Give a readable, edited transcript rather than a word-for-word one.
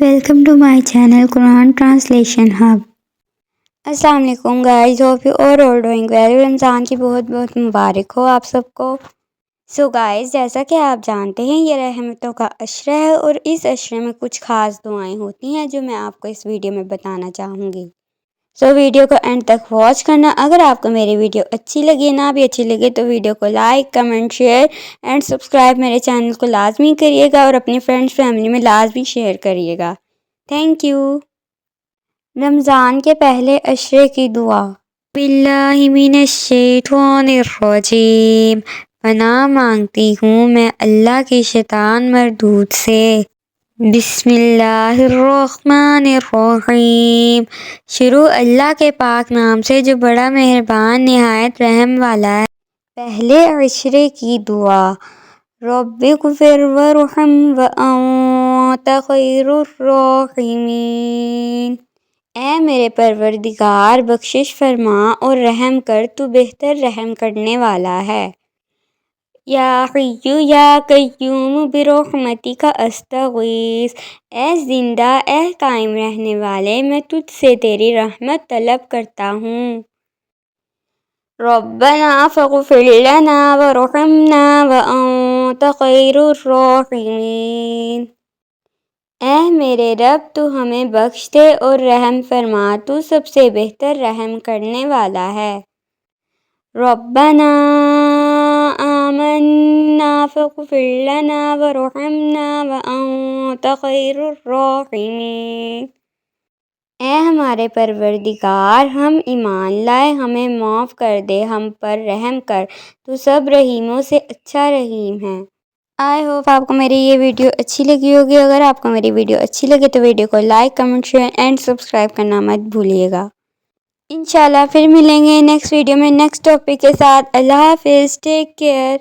Welcome to my channel Quran Translation Hub. अस्सलाम वालेकुम guys, hope you all doing well. Ramzan की बहुत बहुत मुबारक हो आप सबको। सो गाइस, जैसा कि आप जानते हैं ये रहमतों का अशरा है और इस अशरे में कुछ ख़ास दुआएं होती हैं जो मैं आपको इस वीडियो में बताना चाहूँगी। सो वीडियो को एंड तक वॉच करना। अगर आपको मेरी वीडियो अच्छी लगे ना भी अच्छी लगे तो वीडियो को like comment share and subscribe मेरे चैनल को लाजमी करिएगा और अपने फ्रेंड्स फैमिली में लाजमी शेयर करिएगा। Thank you. रमज़ान के पहले अशरे की दुआ। बिल्लाहि मिनश्शैतानिर्रजीम। पनाह मांगती हूँ मैं अल्लाह की शैतान मरदूद से। बिस्मिल्लाहिर्रहमानिर्रहीम। शुरू अल्लाह के पाक नाम से जो बड़ा मेहरबान निहायत रहम वाला है। पहले अशरे की दुआ। रब्बिग़फिर वरहम व अन्त खैरुर्राहिमीन। ऐ मेरे परवरदिगार बख्शिश फरमा और रहम कर, तू बेहतर रहम करने वाला है। या हय्यु या कय्यूम बिरहमतिका अस्तगीस। ऐ जिंदा ऐ कायम रहने वाले, मैं तुझसे तेरी रहमत तलब करता हूँ। रब्बना फ़ग़फ़िर लना वरहमना व अन्त खैरुर्राहिमीन। ऐ मेरे रब, तू हमें बख्श दे और रहम फरमा, तू सबसे बेहतर रहम करने वाला है। रब्बना आमन्ना फ़ग़फ़िर लना वरहमना व अन्त खैरुर्राहिमीन। ऐ हमारे परवरदिगार, हम ईमान लाए, हमें माफ़ कर दे, हम पर रहम कर, तू सब रहीमों से अच्छा रहीम है। आई होप आपको मेरी ये वीडियो अच्छी लगी होगी। अगर आपको मेरी वीडियो अच्छी लगे तो वीडियो को like comment share and subscribe करना मत भूलिएगा। इंशाल्लाह फिर मिलेंगे नेक्स्ट वीडियो में नेक्स्ट टॉपिक के साथ। अल्लाह हाफिज़, टेक केयर।